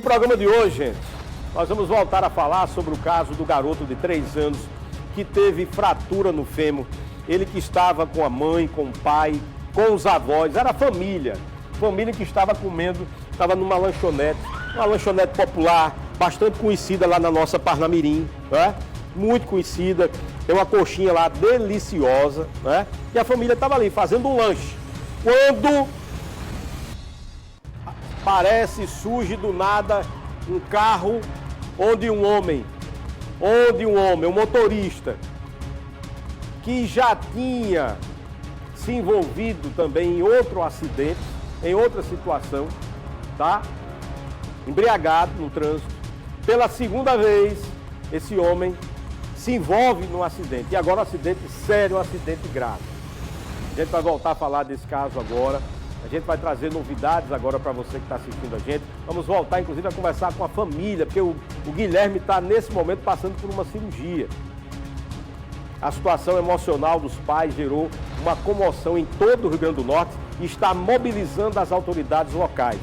programa de hoje, gente, nós vamos voltar a falar sobre o caso do garoto de 3 anos que teve fratura no fêmur. Ele que estava com a mãe, com o pai, com os avós, era família que estava comendo, estava numa lanchonete, uma lanchonete popular, bastante conhecida lá na nossa Parnamirim, né? Muito conhecida, tem uma coxinha lá deliciosa, né? E a família estava ali fazendo um lanche. Quando surge do nada um carro onde um homem, um motorista, que já tinha se envolvido também em outro acidente, em outra situação, tá? Embriagado no trânsito. Pela segunda vez, esse homem se envolve num acidente. E agora um acidente sério, um acidente grave. A gente vai voltar a falar desse caso agora. A gente vai trazer novidades agora para você que está assistindo a gente. Vamos voltar, inclusive, a conversar com a família, porque o Guilherme está, nesse momento, passando por uma cirurgia. A situação emocional dos pais gerou uma comoção em todo o Rio Grande do Norte e está mobilizando as autoridades locais.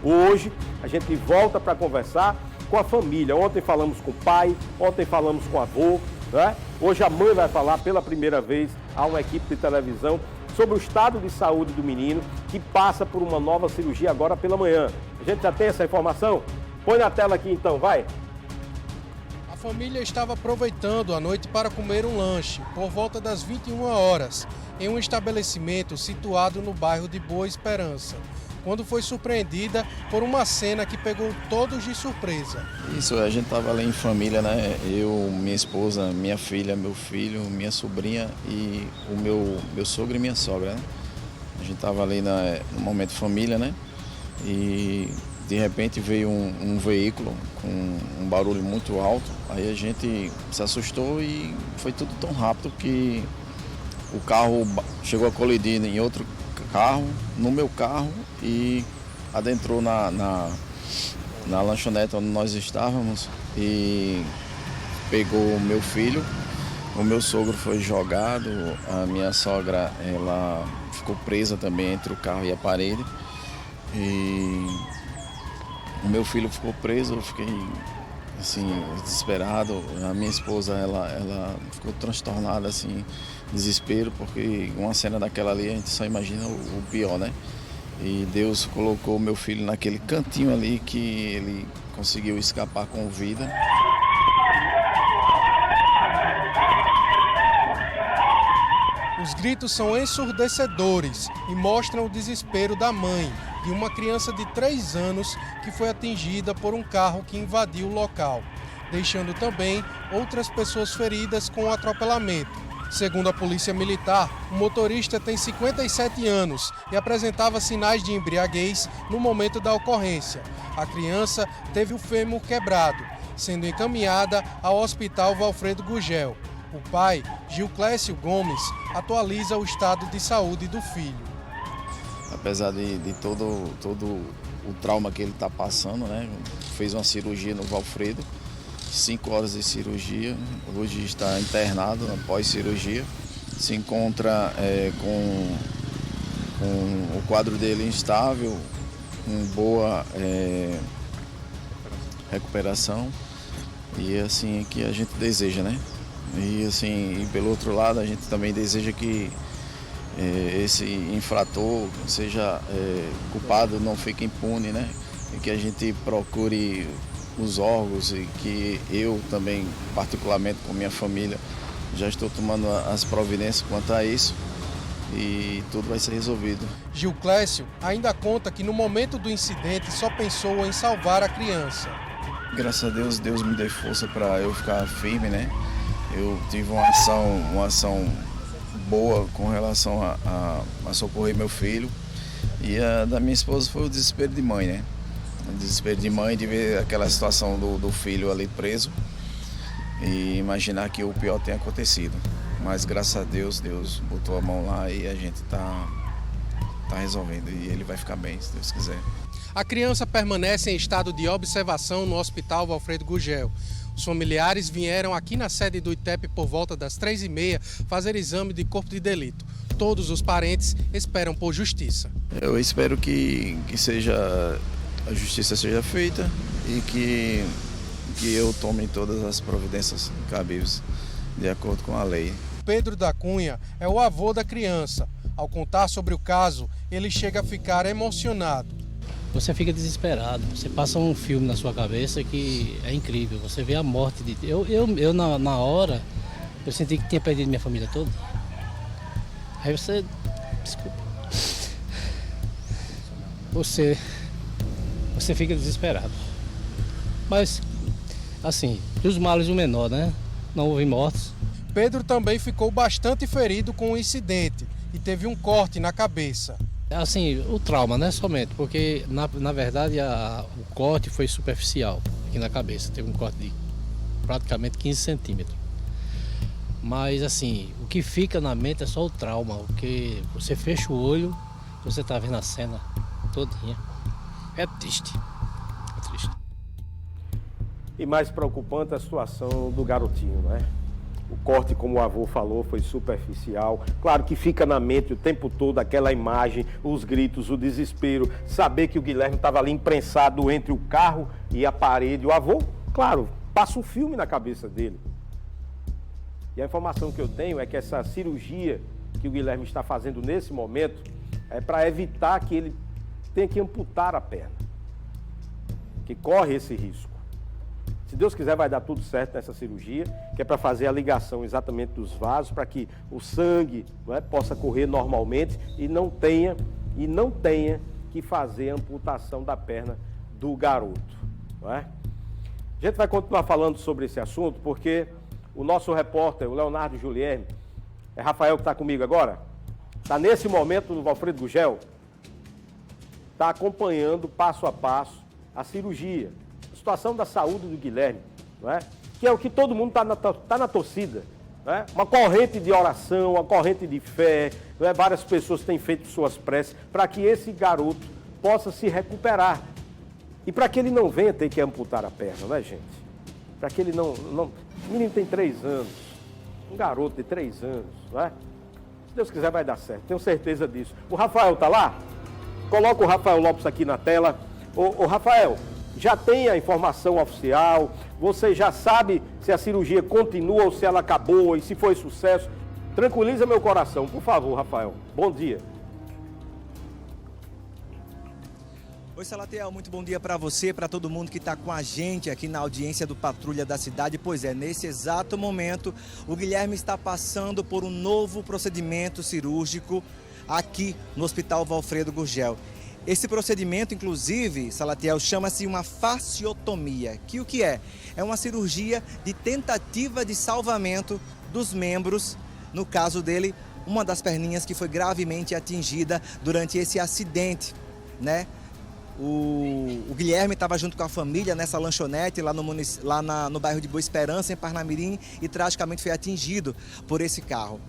Hoje, a gente volta para conversar com a família. Ontem falamos com o pai, ontem falamos com o avô, né? Hoje a mãe vai falar pela primeira vez a uma equipe de televisão sobre o estado de saúde do menino que passa por uma nova cirurgia agora pela manhã. A gente já tem essa informação? Põe na tela aqui então, vai. A família estava aproveitando a noite para comer um lanche por volta das 21 horas em um estabelecimento situado no bairro de Boa Esperança, quando foi surpreendida por uma cena que pegou todos de surpresa. Isso, a gente estava ali em família, né? Eu, minha esposa, minha filha, meu filho, minha sobrinha e o meu sogro e minha sogra, né? A gente estava ali no momento família, né? E de repente veio um veículo com um barulho muito alto. Aí a gente se assustou e foi tudo tão rápido que o carro chegou a colidir em outro carro, no meu carro, e adentrou na lanchonete onde nós estávamos e pegou o meu filho. O meu sogro foi jogado, a minha sogra ela ficou presa também entre o carro e a parede. E o meu filho ficou preso, eu fiquei assim, desesperado. A minha esposa ela ficou transtornada, assim, desespero, porque uma cena daquela ali a gente só imagina o pior, né? E Deus colocou o meu filho naquele cantinho ali que ele conseguiu escapar com vida. Os gritos são ensurdecedores e mostram o desespero da mãe de uma criança de 3 anos que foi atingida por um carro que invadiu o local, deixando também outras pessoas feridas com o atropelamento. Segundo a Polícia Militar, o motorista tem 57 anos e apresentava sinais de embriaguez no momento da ocorrência. A criança teve o fêmur quebrado, sendo encaminhada ao Hospital Valfredo Gugel. O pai, Gilclésio Gomes, atualiza o estado de saúde do filho. Apesar de todo o trauma que ele está passando, né? Fez uma cirurgia no Valfredo, 5 horas de cirurgia, hoje está internado após cirurgia, se encontra com o quadro dele instável, com boa recuperação, e assim que a gente deseja, né? E assim, e pelo outro lado, a gente também deseja que esse infrator seja culpado, não fique impune, né? E que a gente procure os órgãos e que eu também, particularmente com minha família, já estou tomando as providências quanto a isso e tudo vai ser resolvido. Gilclésio ainda conta que no momento do incidente só pensou em salvar a criança. Graças a Deus, Deus me deu força para eu ficar firme, né? Eu tive uma ação boa com relação a socorrer meu filho, e a da minha esposa foi o desespero de mãe, né? O desespero de mãe de ver aquela situação do filho ali preso e imaginar que o pior tenha acontecido. Mas graças a Deus, Deus botou a mão lá e a gente tá resolvendo, e ele vai ficar bem, se Deus quiser. A criança permanece em estado de observação no Hospital Valfredo Gugel. Os familiares vieram aqui na sede do ITEP por volta das 3h30 fazer exame de corpo de delito. Todos os parentes esperam por justiça. Eu espero que a justiça seja feita e que eu tome todas as providências cabíveis de acordo com a lei. Pedro da Cunha é o avô da criança. Ao contar sobre o caso, ele chega a ficar emocionado. Você fica desesperado, você passa um filme na sua cabeça que é incrível. Você vê a morte de... Eu na hora, eu senti que tinha perdido minha família toda. Aí você... Desculpa. Você fica desesperado. Mas, assim, dos males o menor, né? Não houve mortes. Pedro também ficou bastante ferido com o incidente e teve um corte na cabeça. Assim, o trauma, né, somente, porque na verdade o corte foi superficial aqui na cabeça, teve um corte de praticamente 15 centímetros. Mas assim, o que fica na mente é só o trauma, porque você fecha o olho, você tá vendo a cena todinha. É triste, é triste. E mais preocupante a situação do garotinho, né? O corte, como o avô falou, foi superficial. Claro que fica na mente o tempo todo aquela imagem, os gritos, o desespero. Saber que o Guilherme estava ali imprensado entre o carro e a parede. O avô, claro, passa um filme na cabeça dele. E a informação que eu tenho é que essa cirurgia que o Guilherme está fazendo nesse momento é para evitar que ele tenha que amputar a perna. Que corre esse risco. Se Deus quiser, vai dar tudo certo nessa cirurgia, que é para fazer a ligação exatamente dos vasos, para que o sangue, não é, possa correr normalmente e não tenha que fazer a amputação da perna do garoto. Não é? A gente vai continuar falando sobre esse assunto, porque o nosso repórter, o Leonardo Julierme, é Rafael que está comigo agora, está nesse momento no Valfredo Gugel, está acompanhando passo a passo a cirurgia. Situação da saúde do Guilherme, não é? Que é o que todo mundo está na torcida. Não é? Uma corrente de oração, uma corrente de fé, não é? Várias pessoas têm feito suas preces para que esse garoto possa se recuperar. E para que ele não venha ter que amputar a perna, não é, gente? Para que ele não... O menino tem 3 anos, um garoto de 3 anos, não é? Se Deus quiser vai dar certo, tenho certeza disso. O Rafael está lá? Coloca o Rafael Lopes aqui na tela. Ô Rafael... Já tem a informação oficial, você já sabe se a cirurgia continua ou se ela acabou e se foi sucesso. Tranquiliza meu coração, por favor, Rafael. Bom dia. Oi, Salatiel, muito bom dia para você, para todo mundo que está com a gente aqui na audiência do Patrulha da Cidade. Pois é, nesse exato momento, o Guilherme está passando por um novo procedimento cirúrgico aqui no Hospital Valfredo Gugel. Esse procedimento, inclusive, Salatiel, chama-se uma fasciotomia, que o que é? É uma cirurgia de tentativa de salvamento dos membros, no caso dele, uma das perninhas que foi gravemente atingida durante esse acidente, né? O Guilherme estava junto com a família nessa lanchonete lá no bairro de Boa Esperança, em Parnamirim, e tragicamente foi atingido por esse carro.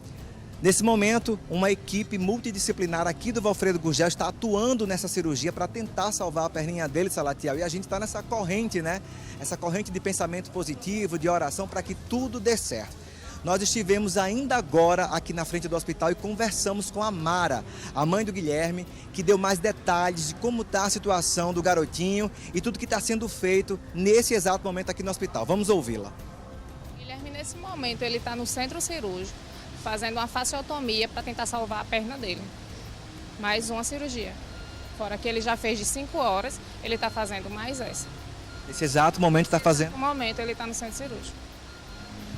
Nesse momento, uma equipe multidisciplinar aqui do Valfredo Gugel está atuando nessa cirurgia para tentar salvar a perninha dele, Salatiel. E a gente está nessa corrente, né? Essa corrente de pensamento positivo, de oração, para que tudo dê certo. Nós estivemos ainda agora aqui na frente do hospital e conversamos com a Mara, a mãe do Guilherme, que deu mais detalhes de como está a situação do garotinho e tudo que está sendo feito nesse exato momento aqui no hospital. Vamos ouvi-la. Guilherme, nesse momento, ele está no centro cirúrgico, fazendo uma fasciotomia para tentar salvar a perna dele. Mais uma cirurgia. Fora que ele já fez de 5 horas, ele está fazendo mais essa. Nesse exato momento está fazendo? No momento ele está no centro cirúrgico.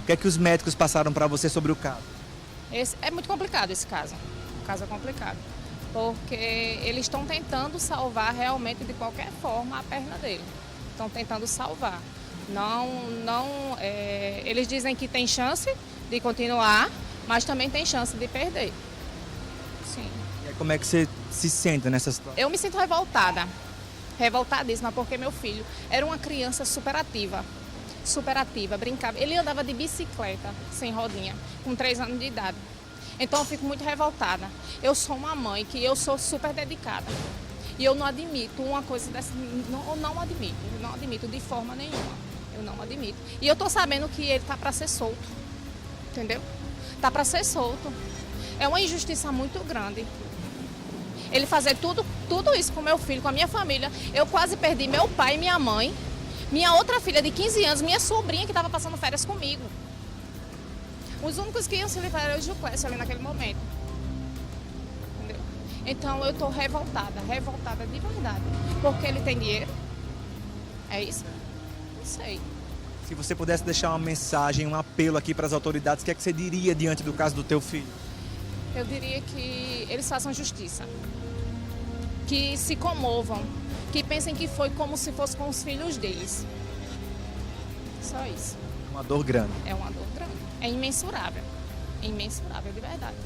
O que é que os médicos passaram para você sobre o caso? É muito complicado esse caso. O caso é complicado. Porque eles estão tentando salvar realmente de qualquer forma a perna dele. Estão tentando salvar. Eles dizem que tem chance de continuar, mas também tem chance de perder. Sim. E como é que você se sente nessa situação? Eu me sinto revoltada. Revoltadíssima, porque meu filho era uma criança superativa, brincava. Ele andava de bicicleta, sem rodinha, com 3 anos de idade. Então eu fico muito revoltada. Eu sou uma mãe que eu sou super dedicada. E eu não admito uma coisa dessa, não admito de forma nenhuma. Eu não admito. E eu tô sabendo que ele tá para ser solto, entendeu? Tá para ser solto. É uma injustiça muito grande. Ele fazer tudo isso com meu filho, com a minha família. Eu quase perdi meu pai e minha mãe. Minha outra filha de 15 anos, minha sobrinha que estava passando férias comigo. Os únicos que iam se livrar eram o Gilclésio ali naquele momento. Entendeu? Então eu estou revoltada de verdade. Porque ele tem dinheiro? É isso? Não sei. Se você pudesse deixar uma mensagem, um apelo aqui para as autoridades, o que é que você diria diante do caso do teu filho? Eu diria que eles façam justiça. Que se comovam. Que pensem que foi como se fosse com os filhos deles. Só isso. Uma dor grande. É uma dor grande. É imensurável. É imensurável, de verdade.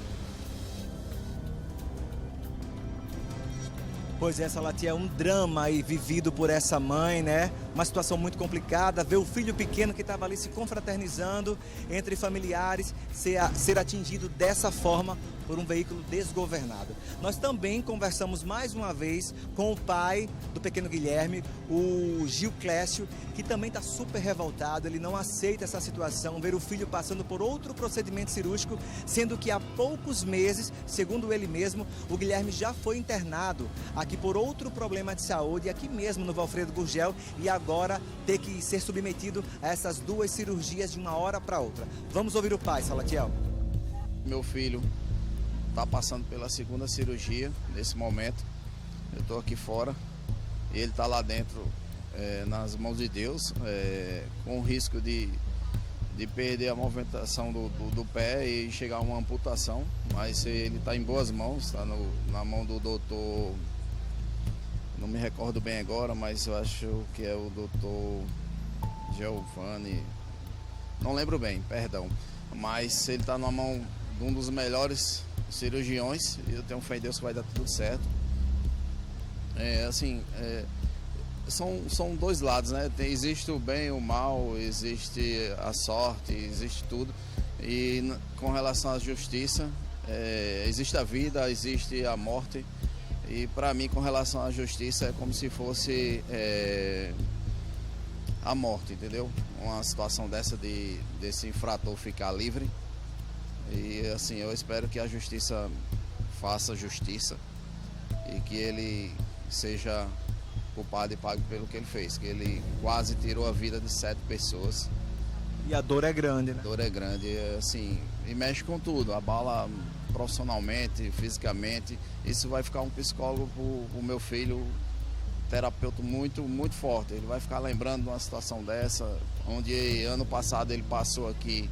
Pois é, Salatiel, um drama aí vivido por essa mãe, né? Uma situação muito complicada, ver o filho pequeno que estava ali se confraternizando entre familiares, ser atingido dessa forma por um veículo desgovernado. Nós também conversamos mais uma vez com o pai do pequeno Guilherme, o Gilclésio, que também está super revoltado, ele não aceita essa situação, ver o filho passando por outro procedimento cirúrgico, sendo que há poucos meses, segundo ele mesmo, o Guilherme já foi internado aqui por outro problema de saúde, aqui mesmo no Valfredo Gurgel, e agora ter que ser submetido a essas duas cirurgias de uma hora para outra. Vamos ouvir o pai, Salatiel. Meu filho está passando pela segunda cirurgia nesse momento. Eu estou aqui fora e ele está lá dentro, nas mãos de Deus, com o risco de perder a movimentação do pé e chegar a uma amputação, mas ele está em boas mãos, está na mão do doutor, não me recordo bem agora, mas eu acho que é o doutor Giovanni, não lembro bem, perdão, mas ele está na mão de um dos melhores cirurgiões, e eu tenho fé em Deus que vai dar tudo certo. São dois lados, né? Existe o bem e o mal, existe a sorte, existe tudo. E com relação à justiça, existe a vida, existe a morte. E para mim, com relação à justiça, é como se fosse a morte, entendeu? Uma situação dessa desse infrator ficar livre. E assim, eu espero que a justiça faça justiça e que ele seja culpado e pague pelo que ele fez, que ele quase tirou a vida de 7 pessoas. E a dor é grande, né? A dor é grande, assim, e mexe com tudo, abala profissionalmente, fisicamente. Isso vai ficar um psicólogo pro meu filho, terapeuta muito, muito forte. Ele vai ficar lembrando de uma situação dessa, onde ano passado ele passou aqui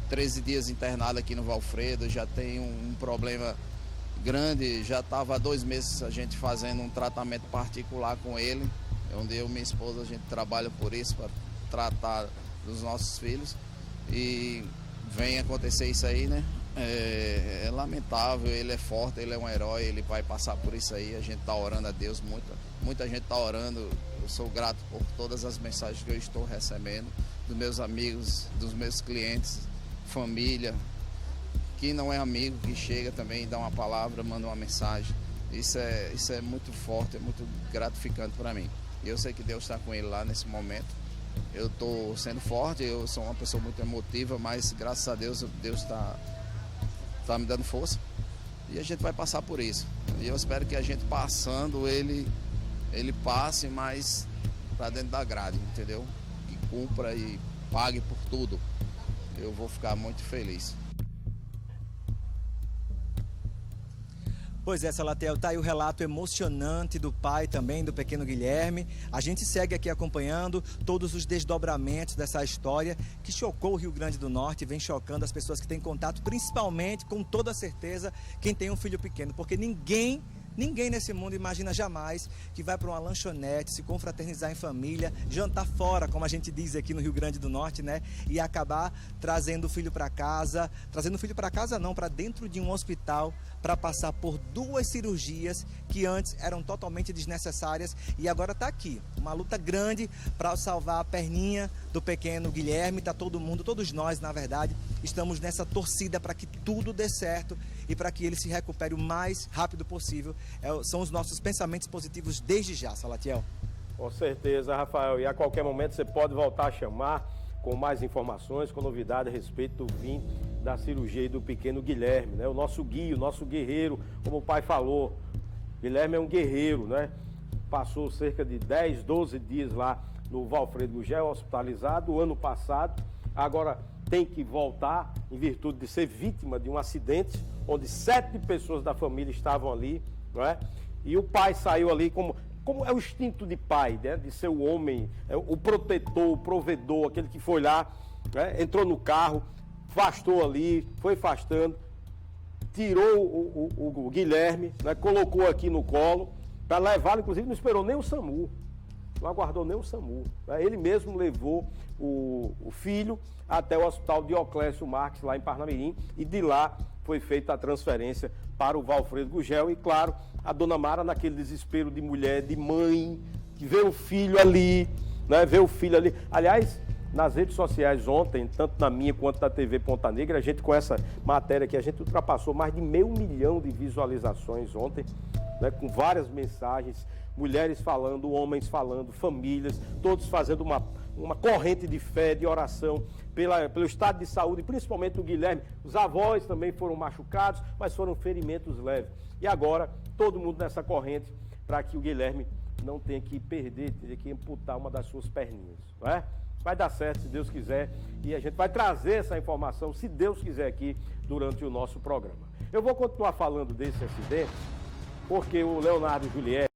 13 dias internado aqui no Valfredo, já tem um problema grande, já estava há 2 meses a gente fazendo um tratamento particular com ele, onde eu e minha esposa, a gente trabalha por isso, para tratar dos nossos filhos, e vem acontecer isso aí, né? É lamentável, ele é forte, ele é um herói, ele vai passar por isso aí, a gente está orando a Deus, muita gente está orando, eu sou grato por todas as mensagens que eu estou recebendo, dos meus amigos, dos meus clientes, família, que não é amigo, que chega também, dá uma palavra, manda uma mensagem. Isso é muito forte, é muito gratificante para mim. E eu sei que Deus está com ele lá nesse momento. Eu estou sendo forte, eu sou uma pessoa muito emotiva, mas graças a Deus, Deus está me dando força. E a gente vai passar por isso. E eu espero que a gente passando, ele passe mais para dentro da grade, entendeu? Que cumpra e pague por tudo. Eu vou ficar muito feliz. Pois é, Salatiel, tá aí o relato emocionante do pai também, do pequeno Guilherme. A gente segue aqui acompanhando todos os desdobramentos dessa história que chocou o Rio Grande do Norte e vem chocando as pessoas que têm contato, principalmente, com toda certeza, quem tem um filho pequeno, porque ninguém nesse mundo imagina jamais que vai para uma lanchonete, se confraternizar em família, jantar fora, como a gente diz aqui no Rio Grande do Norte, né? E acabar trazendo o filho para casa, para dentro de um hospital, para passar por 2 cirurgias que antes eram totalmente desnecessárias e agora está aqui. Uma luta grande para salvar a perninha do pequeno Guilherme. Tá todo mundo, todos nós, na verdade, estamos nessa torcida para que tudo dê certo e para que ele se recupere o mais rápido possível. São os nossos pensamentos positivos desde já, Salatiel. Com certeza, Rafael. E a qualquer momento você pode voltar a chamar com mais informações, com novidade a respeito do fim da cirurgia do pequeno Guilherme, né? O nosso guia, o nosso guerreiro, como o pai falou. Guilherme é um guerreiro, né? Passou cerca de 10, 12 dias lá no Valfredo Gugel, hospitalizado ano passado, agora tem que voltar em virtude de ser vítima de um acidente, onde 7 pessoas da família estavam ali, não é? E o pai saiu ali como é o instinto de pai, né? De ser o homem, o protetor, o provedor, aquele que foi lá, né? Entrou no carro, afastou ali, foi afastando, tirou o Guilherme, né? Colocou aqui no colo, para levá-lo, inclusive não esperou nem o SAMU, não aguardou nem o SAMU, né? Ele mesmo levou o filho até o Hospital Dioclésio Marques, lá em Parnamirim, e de lá foi feita a transferência para o Valfredo Gugel. E claro, a dona Mara, naquele desespero de mulher, de mãe, que vê o filho ali, né? Vê o filho ali. Aliás, nas redes sociais ontem, tanto na minha quanto na TV Ponta Negra, a gente com essa matéria que a gente ultrapassou mais de 500 mil de visualizações ontem, né? Com várias mensagens, mulheres falando, homens falando, famílias, todos fazendo uma corrente de fé, de oração pelo estado de saúde, principalmente do Guilherme. Os avós também foram machucados, mas foram ferimentos leves. E agora, todo mundo nessa corrente para que o Guilherme não tenha que perder, tenha que amputar uma das suas perninhas, não é? Vai dar certo, se Deus quiser, e a gente vai trazer essa informação, se Deus quiser, aqui durante o nosso programa. Eu vou continuar falando desse acidente, porque o Leonardo Juliette